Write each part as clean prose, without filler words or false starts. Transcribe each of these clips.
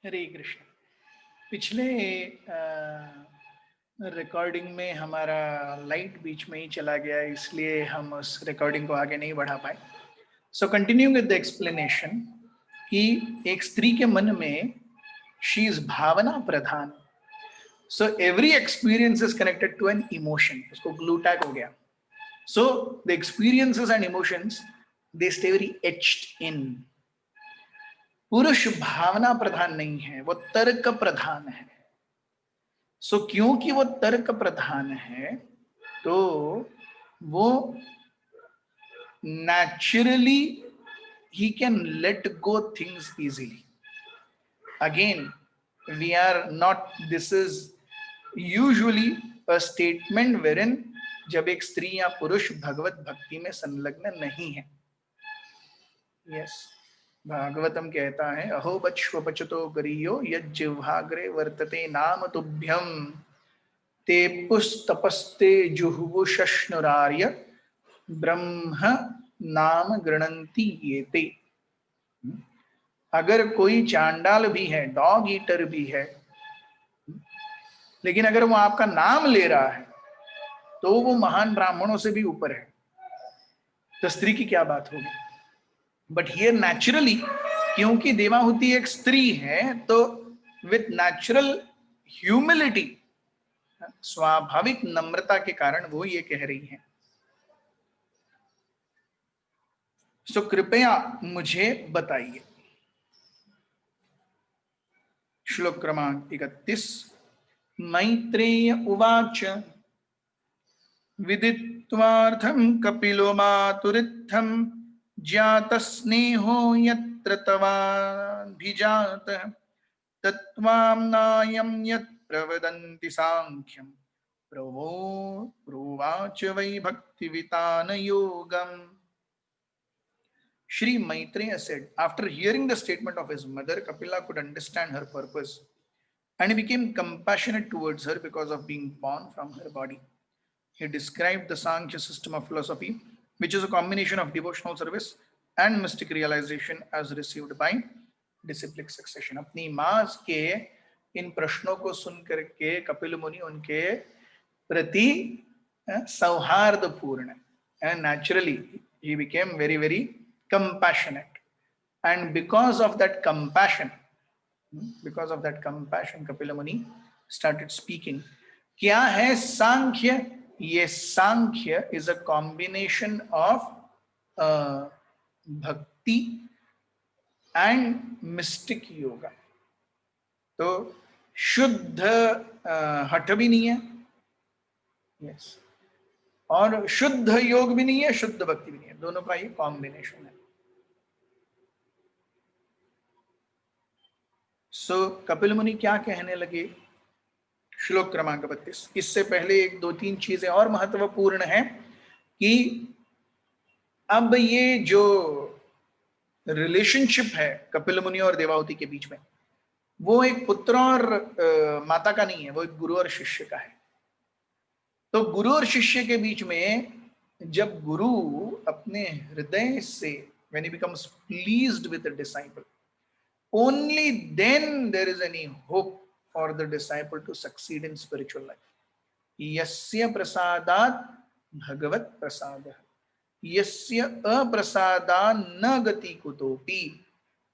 हरे कृष्ण। पिछले रिकॉर्डिंग में हमारा लाइट बीच में ही चला गया, इसलिए हम उस रिकॉर्डिंग को आगे नहीं बढ़ा पाए। So continue with the explanation कि एक स्त्री के मन में शी इज भावना प्रधान। So every experience is connected to an emotion. उसको ग्लू टैग हो गया। So the experiences and emotions they stay very etched in. पुरुष भावना प्रधान नहीं है, वो तर्क प्रधान है। सो क्योंकि वो तर्क प्रधान है तो वो naturally he can let go things easily. Again, we are not, this is usually a statement wherein जब एक स्त्री या पुरुष भगवत भक्ति में संलग्न नहीं है। yes, भागवतम कहता है अहो बच्व बचतो गरीयो यज्जिह्वाग्रे वर्तते नाम तुभ्यम ते पुस्तपस्ते जुहुवु शश्नुरार्य ब्रह्म नाम गृणंती येते। अगर कोई चांडाल भी है, डॉग ईटर भी है, लेकिन अगर वो आपका नाम ले रहा है तो वो महान ब्राह्मणों से भी ऊपर है। तो स्त्री की क्या बात होगी। बट हियर नेचुरली, क्योंकि देवाहुति एक स्त्री है, तो विथ नेचुरल ह्यूमिलिटी, स्वाभाविक नम्रता के कारण वो ये कह रही है। सो कृपया मुझे बताइए। श्लोक क्रमांक 31। मैत्रेय उवाच विदित्वार्थं कपिलो मातुरित्थं ज्ञातस्नेहो यत्र तवाभिजातः तत्त्वाम्नायं यत् प्रवदन्ति सांख्यं प्रोवाच वै भक्तिवितान योगम्। Shri Maitreya said, after hearing the statement of his mother, Kapila could understand her purpose and he became compassionate towards her because of being born from her body. He described the Sankhya system of philosophy, which is a combination of devotional service and mystic realization as received by disciplic succession. अपनी माँ के इन प्रश्नों को सुन करके कपिल मुनि उनके प्रति सौहार्दपूर्ण, and naturally he became very very compassionate, and because of that compassion Kapila Muni started speaking. क्या है सांख्य? ये सांख्य is a combination of भक्ति and mystic yoga. तो शुद्ध हठ भी नहीं है, yes, और शुद्ध योग भी नहीं है, शुद्ध भक्ति भी नहीं है, दोनों का ये कॉम्बिनेशन है। सो कपिल मुनि क्या कहने लगे? श्लोक क्रमांक 32। इससे पहले एक दो तीन चीजें और महत्वपूर्ण है कि अब ये जो रिलेशनशिप है कपिल मुनि और देवाहुति के बीच में, वो एक पुत्र और माता का नहीं है, वो एक गुरु और शिष्य का है। तो गुरु और शिष्य के बीच में जब गुरु अपने हृदय से, when he becomes pleased with the disciple, only then there is any hope for the disciple to succeed in spiritual life. यस्य प्रसादात् भगवत प्रसादः यस्य अप्रसादान् न गति कुतोपि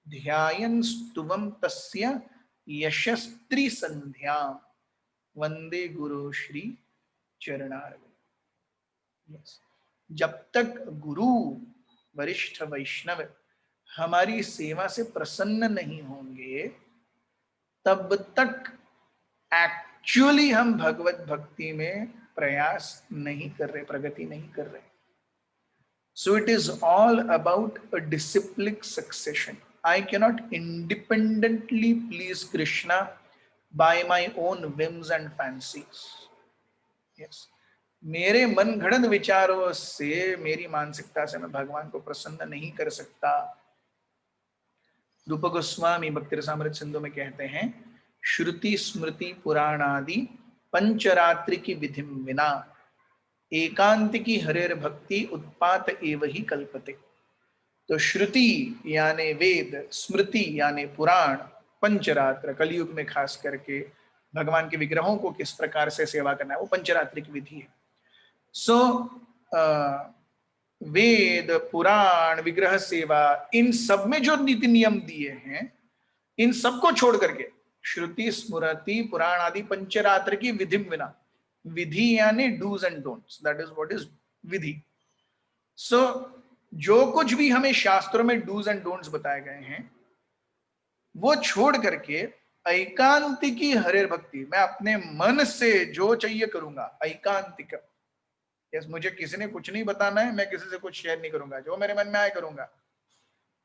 ध्यायन् स्तुवं तस्य यशस्त्री संध्यां वंदे गुरु श्री चरणारविंद। जब तक गुरु वरिष्ठ वैष्णव हमारी सेवा से प्रसन्न नहीं होंगे, तब तक एक्चुअली हम भगवत भक्ति में प्रयास नहीं कर रहे, प्रगति नहीं कर रहे। So it is all about a disciplic succession. I cannot independently please Krishna by my own whims and fancies. Yes. मेरे मन घड़त विचारों से, मेरी मानसिकता से मैं भगवान को प्रसन्न नहीं कर सकता। रूप गोस्वामी भक्ति रसामृत सिंधु में कहते हैं, श्रुति स्मृति पुराणादि पंचरात्रि की विधि विना एकांतिकी हरेर भक्ति उत्पात एव ही कल्पते। तो श्रुति यानी वेद, स्मृति यानी पुराण पंचरात्र, कलयुग में खास करके भगवान के विग्रहों को किस प्रकार से सेवा करना है, वो पंचरात्रि की विधि है। सो वेद, पुराण, विग्रह सेवा, इन सब में जो नीति नियम दिए हैं, इन सबको छोड़ करके श्रुति, स्मृति, पुराण आदि पंचरात्र की विधि बिना, विधि यानी dos and don'ts, that is what is विधि। सो जो कुछ भी हमें शास्त्रों में डूज एंड डोंट्स बताए गए हैं, वो छोड़ करके ऐकांतिकी हरे भक्ति, मैं अपने मन से जो चाहिए करूंगा, ऐकांतिक। यस, मुझे किसी ने कुछ नहीं बताना है, मैं किसी से कुछ शेयर नहीं करूंगा, जो मेरे मन में आए करूंगा।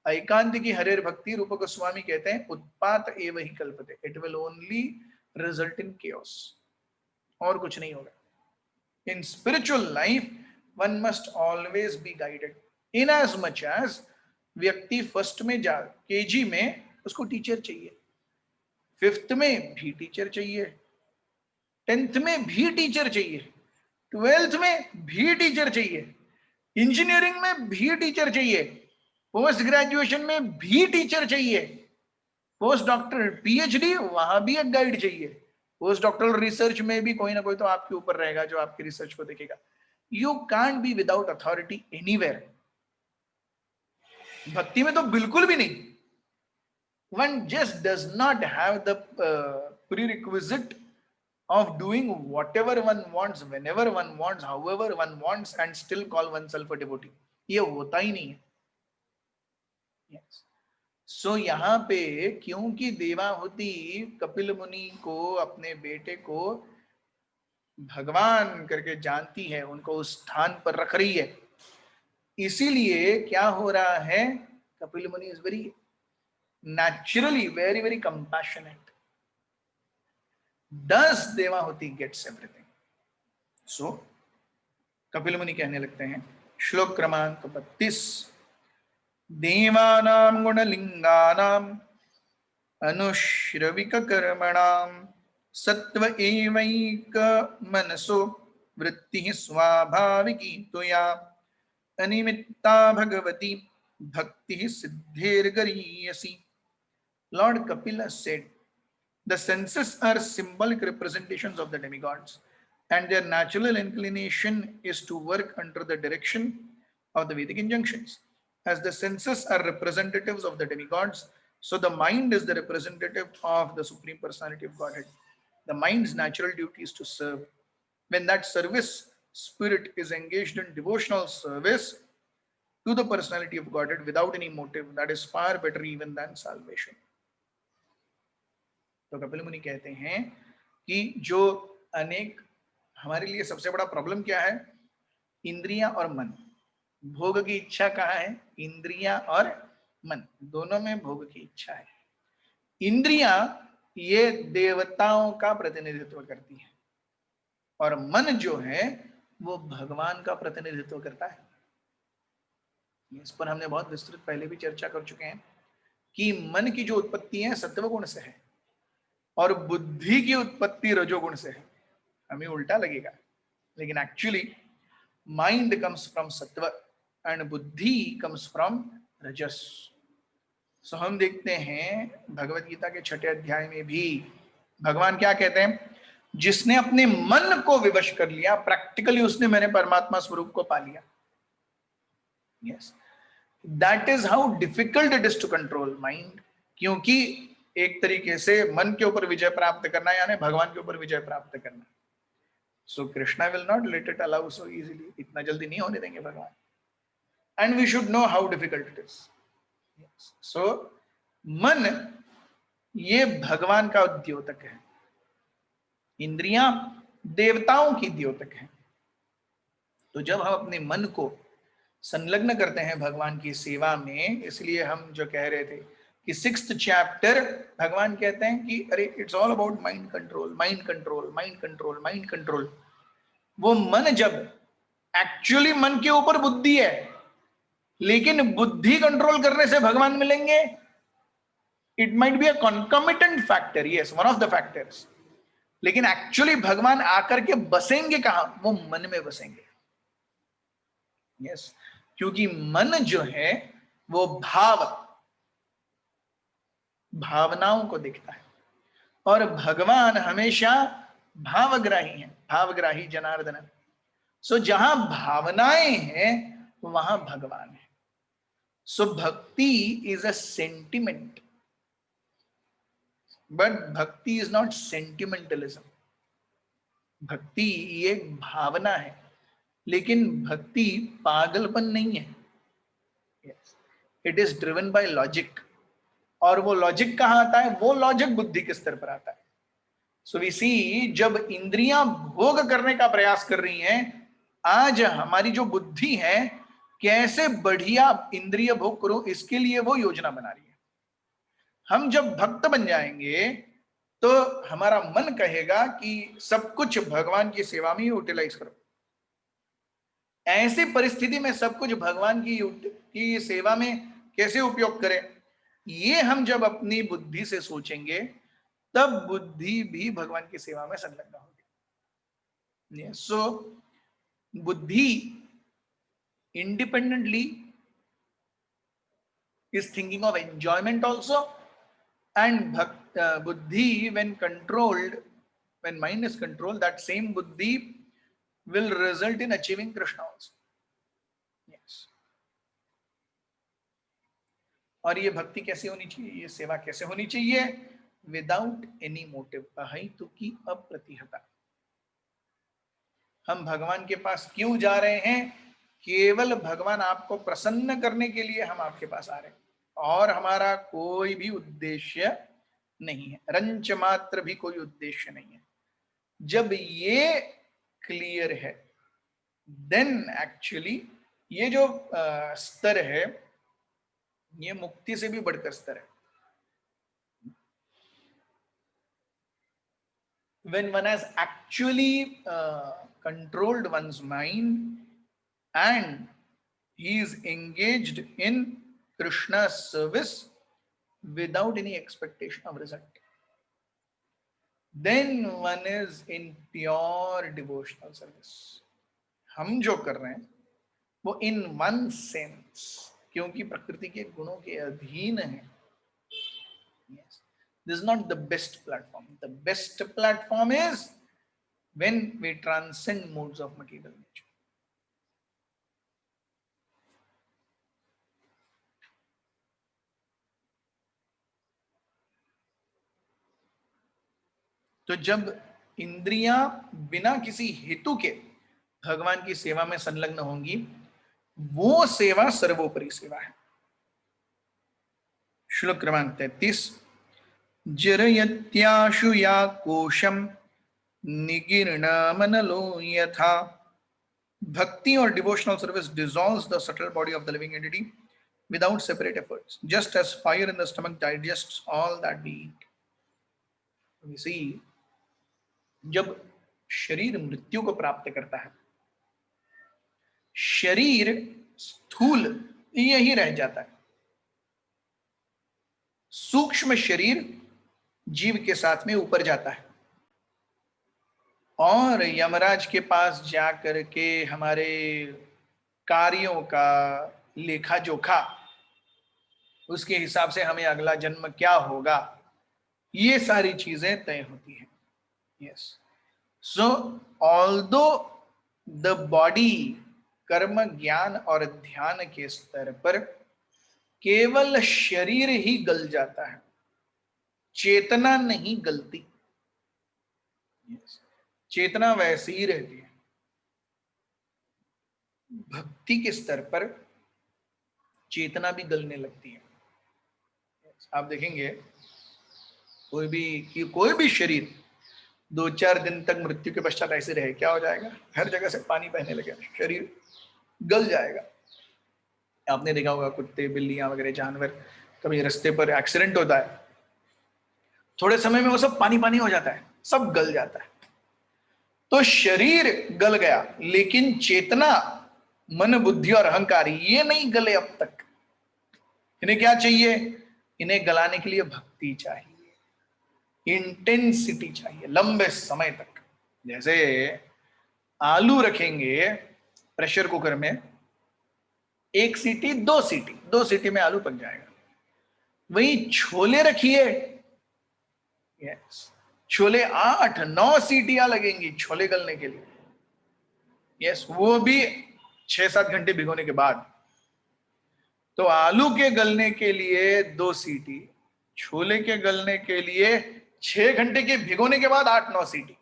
ऐकांतिकी हरे भक्ति, रूप गोस्वामी कहते हैं, उत्पात एव ही कल्पते, it will only result in chaos, और कुछ नहीं होगा। In spiritual life one must always be guided, in as much as व्यक्ति फर्स्ट में जा, केजी में उसको टीचर चाहिए, फिफ्थ में भी टीचर चाहिए, 10th में भी टीचर चाहिए, 12th में भी टीचर चाहिए, इंजीनियरिंग में भी टीचर चाहिए, पोस्ट ग्रेजुएशन में भी टीचर चाहिए, पोस्ट डॉक्टर पीएचडी, वहां भी एक गाइड चाहिए, पोस्ट डॉक्टरल रिसर्च में भी कोई ना कोई तो आपके ऊपर रहेगा जो आपकी रिसर्च को देखेगा। You can't be without authority anywhere. भक्ति में तो बिल्कुल भी नहीं। One just does not have the prerequisite of doing whatever one wants, whenever one wants, however one wants, and still call oneself a devotee. ये होता ही नहीं है। Yes. So यहाँ पे क्योंकि देवाहुति कपिल मुनि को, अपने बेटे को भगवान करके जानती है, उनको उस स्थान पर रख रही है, इसीलिए क्या हो रहा है, कपिल मुनि is very naturally very compassionate. Thus Devahuti gets everything. So Kapil मुनि कहने लगते हैं, श्लोक क्रमांक 32, देवानां गुणलिंगानां अनुश्रविक कर्मणां सत्व एवैक मनसो वृत्तिः स्वाभाविकी त्वया अनिमित्ता भगवती भक्तिः सिद्धेर्गरीयसी। Lord Kapila said, the senses are symbolic representations of the demigods, and their natural inclination is to work under the direction of the Vedic injunctions. As the senses are representatives of the demigods, so the mind is the representative of the Supreme Personality of Godhead. The mind's natural duty is to serve. When that service spirit is engaged in devotional service to the Personality of Godhead without any motive, that is far better even than salvation. तो कपिल मुनि कहते हैं कि जो अनेक, हमारे लिए सबसे बड़ा प्रॉब्लम क्या है, इंद्रियां और मन। भोग की इच्छा कहाँ है, इंद्रियां और मन, दोनों में भोग की इच्छा है। इंद्रियां ये देवताओं का प्रतिनिधित्व करती है, और मन जो है वो भगवान का प्रतिनिधित्व करता है। इस पर हमने बहुत विस्तृत पहले भी चर्चा कर चुके हैं कि मन की जो उत्पत्ति है सत्व गुण से है, और बुद्धि की उत्पत्ति रजोगुण से है। हमें उल्टा लगेगा, लेकिन एक्चुअली माइंड कम्स फ्रॉम सत्व एंड बुद्धि कम्स फ्रॉम रजस। सो हम देखते हैं भगवत गीता के 6 अध्याय में भी भगवान क्या कहते हैं, जिसने अपने मन को विवश कर लिया, प्रैक्टिकली उसने मेरे परमात्मा स्वरूप को पा लिया। Yes, that is how difficult it is to control mind, क्योंकि एक तरीके से मन के ऊपर विजय प्राप्त करना यानी भगवान के ऊपर विजय प्राप्त करना। So Krishna will not let it allow so easily, इतना जल्दी नहीं होने देंगे भगवान, and we should know how difficult it is. So मन ये भगवान का द्योतक है, इंद्रियां देवताओं की द्योतक है। तो जब हम अपने मन को संलग्न करते हैं भगवान की सेवा में, इसलिए हम जो कह रहे थे कि 6th चैप्टर भगवान कहते हैं कि अरे it's all about mind control, mind control, mind control, mind control. वो मन जब एक्चुअली मन के ऊपर बुद्धि है, लेकिन बुद्धि कंट्रोल करने से भगवान मिलेंगे, it might be a concomitant factor, yes one of the factors, लेकिन एक्चुअली भगवान आकर के बसेंगे कहां, वो मन में बसेंगे। यस, क्योंकि मन जो है वो भाव, भावनाओं को देखता है, और भगवान हमेशा भावग्राही हैं, भावग्राही जनार्दन। सो जहां भावनाएं हैं वहां भगवान है। सो bhakti is a sentiment, but भक्ति इज नॉट सेंटिमेंटलिज्म। भक्ति ये भावना है, लेकिन भक्ति पागलपन नहीं है। It is driven by logic. और वो लॉजिक कहां आता है? वो लॉजिक बुद्धि के स्तर पर आता है। सो वी सी, जब इंद्रियां भोग करने का प्रयास कर रही हैं, आज हमारी जो बुद्धि है कैसे बढ़िया इंद्रिय भोग करो, इसके लिए वो योजना बना रही है। हम जब भक्त बन जाएंगे तो हमारा मन कहेगा कि सब कुछ भगवान की सेवा में यूटिलाइज करो। ऐसी परिस्थिति में सब कुछ भगवान की सेवा में कैसे उपयोग करें, ये हम जब अपनी बुद्धि से सोचेंगे तब बुद्धि भी भगवान की सेवा में संलग्न होगी। सो बुद्धि independently is thinking of enjoyment also, and buddhi when controlled, when mind is controlled, that same buddhi will result in achieving Krishna also. Yes. और ये भक्ति कैसे होनी चाहिए, ये सेवा कैसे होनी चाहिए? विदाउट एनी मोटिव, अहेतु की अप्रतिहता। हम भगवान के पास क्यों जा रहे हैं? केवल भगवान आपको प्रसन्न करने के लिए हम आपके पास आ रहे हैं, और हमारा कोई भी उद्देश्य नहीं है, रंच मात्र भी कोई उद्देश्य नहीं है। जब ये क्लियर है, देन एक्चुअली ये जो स्तर है, ये मुक्ति से भी बढ़कर स्तर है। When one has actually controlled one's mind and he is engaged in Krishna's service without any expectation of result, then one is in pure devotional service. हम जो कर रहे हैं वो in one sense क्योंकि प्रकृति के गुणों के अधीन है। Yes. This is not the best platform. The best platform is when we transcend modes of material nature. तो जब इंद्रियां बिना किसी हेतु के भगवान की सेवा में संलग्न होंगी, वो सेवा सर्वोपरि सेवा है। श्लोक क्रमांक 33, जरयत्याशु या कोशम निगीर्णामनलो यथा। भक्ति और devotional service dissolves the subtle body of the living entity without separate efforts, just as fire in the stomach digests all that we eat. We see, जब शरीर मृत्यु को प्राप्त करता है, शरीर स्थूल यही रह जाता है, सूक्ष्म शरीर जीव के साथ में ऊपर जाता है, और यमराज के पास जाकर के हमारे कार्यों का लेखा जोखा, उसके हिसाब से हमें अगला जन्म क्या होगा, ये सारी चीजें तय होती हैं। Yes, so although the body कर्म ज्ञान और ध्यान के स्तर पर केवल शरीर ही गल जाता है, चेतना नहीं गलती। yes. चेतना वैसी ही रहती है। भक्ति के स्तर पर चेतना भी गलने लगती है। आप देखेंगे कोई भी शरीर 2-4 दिन तक मृत्यु के पश्चात ऐसे रहे, क्या हो जाएगा? हर जगह से पानी बहने लगेगा, शरीर गल जाएगा। आपने देखा होगा कुत्ते बिल्लियां वगैरह जानवर, कभी रास्ते पर एक्सीडेंट होता है, थोड़े समय में वो सब पानी पानी हो जाता है, सब गल जाता है। तो शरीर गल गया, लेकिन चेतना, मन, बुद्धि और अहंकार ये नहीं गले अब तक। इन्हें क्या चाहिए? इन्हें गलाने के लिए भक्ति चाहिए, इंटेंसिटी चाहिए, लंबे समय तक। जैसे आलू रखेंगे प्रेशर कुकर में, 1 सीटी 2 सीटी, 2 सीटी में आलू पक जाएगा। वही छोले रखिए, यस, छोले 8-9 सीटियां लगेंगी छोले गलने के लिए, यस, वो भी 6-7 घंटे भिगोने के बाद। तो आलू के गलने के लिए 2 सीटी, छोले के गलने के लिए 6 घंटे के भिगोने के बाद 8-9 सीटी,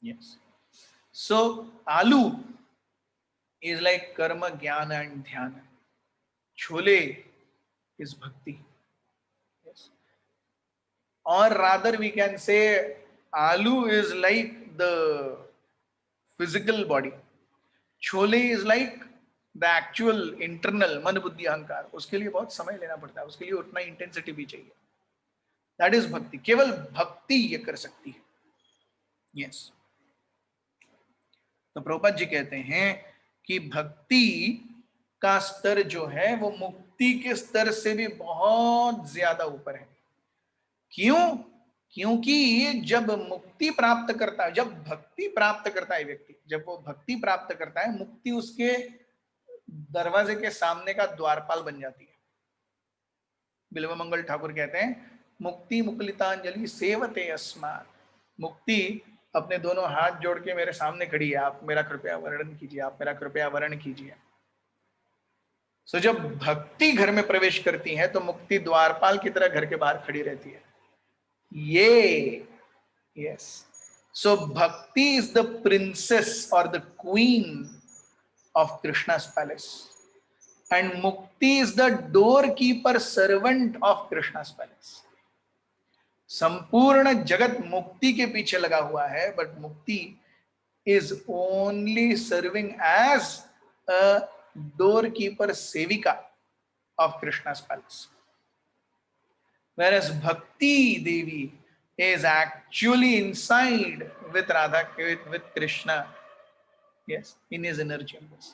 यस। सो आलू इज लाइक कर्म, ज्ञान एंड ध्यान, छोले इज भक्ति, yes. Or rather we can say aloo is like the physical body, chole is like the actual internal मन बुद्धि अहंकार, उसके लिए बहुत समय लेना पड़ता है, उसके लिए उतना इंटेंसिटी भी चाहिए। दैट इज भक्ति, केवल भक्ति ये कर सकती है, यस। तो प्रभुपाद जी कहते हैं कि भक्ति का स्तर जो है वो मुक्ति के स्तर से भी बहुत ज्यादा ऊपर है। क्यों? क्योंकि जब मुक्ति प्राप्त करता है, जब भक्ति प्राप्त करता है व्यक्ति, जब वो भक्ति प्राप्त करता है, मुक्ति उसके दरवाजे के सामने का द्वारपाल बन जाती है। बिल्व मंगल ठाकुर कहते हैं मुक्ति मुकुलितांजलि सेवते अस्मात्, मुक्ति अपने दोनों हाथ जोड़ के मेरे सामने खड़ी है, आप मेरा कृपया वर्णन कीजिए, आप मेरा कृपया वर्ण कीजिए। सो जब भक्ति घर में प्रवेश करती है तो मुक्ति द्वारपाल की तरह घर के बाहर खड़ी रहती है। ये yes, so bhakti is the princess और the queen of Krishna's palace and mukti is the door keeper servant of Krishna's palace. संपूर्ण जगत मुक्ति के पीछे लगा हुआ है, but mukti is only serving as a door keeper, sevika of Krishna's palace. Whereas Bhakti Devi is actually inside with Radha, with Krishna, yes, in his inner chambers.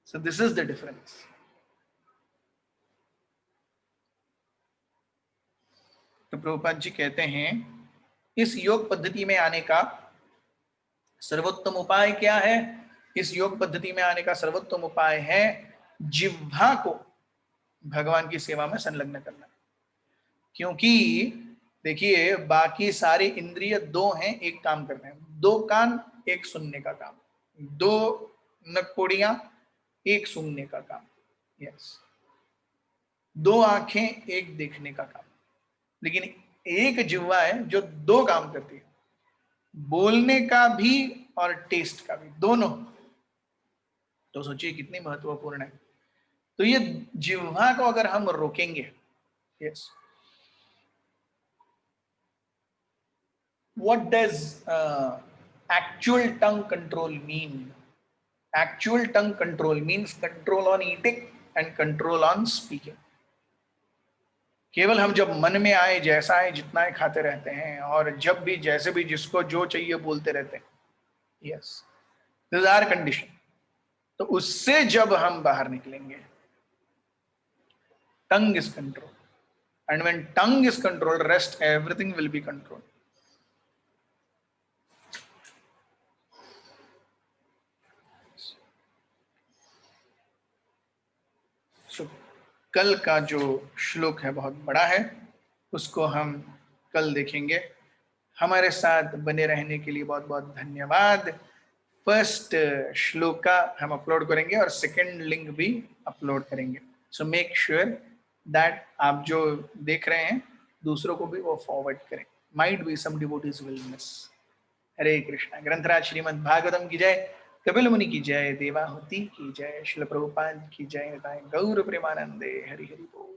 So this is the difference. तो प्रभुपाद जी कहते हैं इस योग पद्धति में आने का सर्वोत्तम उपाय क्या है? इस योग पद्धति में आने का सर्वोत्तम उपाय है जिह्वा को भगवान की सेवा में संलग्न करना। क्योंकि देखिए बाकी सारे इंद्रिय 2 हैं, एक काम करते हैं, 2 कान, एक सुनने का काम, 2 नकपोड़ियां, एक सूंघने का काम, यस, 2 आंखें, एक देखने का काम, लेकिन एक जिह्वा है जो 2 काम करती है, बोलने का भी और टेस्ट का भी, दोनों। तो सोचिए कितनी महत्वपूर्ण है। तो ये जिह्वा को अगर हम रोकेंगे, yes, what does actual tongue control mean? Actual tongue control means control on eating and control on speaking. केवल हम जब मन में आए, जैसा आए, जितना आए खाते रहते हैं, और जब भी जैसे भी जिसको जो चाहिए बोलते रहते हैं, yes, this is our condition. तो उससे जब हम बाहर निकलेंगे, tongue is controlled, and when tongue is controlled, rest everything will be controlled. So, कल का जो श्लोक है बहुत बड़ा है, उसको हम कल देखेंगे। हमारे साथ बने रहने के लिए बहुत बहुत धन्यवाद। फर्स्ट श्लोक का हम अपलोड करेंगे और सेकंड लिंक भी अपलोड करेंगे। सो मेक श्योर दैट आप जो देख रहे हैं दूसरों को भी वो फॉरवर्ड करें। Might be some devotees will miss. Hare Krishna. Granthraj Shrimad Bhagavatam की जय, कपिल मुनि की जय, देवाहुति की जय, श्रील प्रभुपाद की जय, गौर प्रेमानंदे। हरि हरि बोल।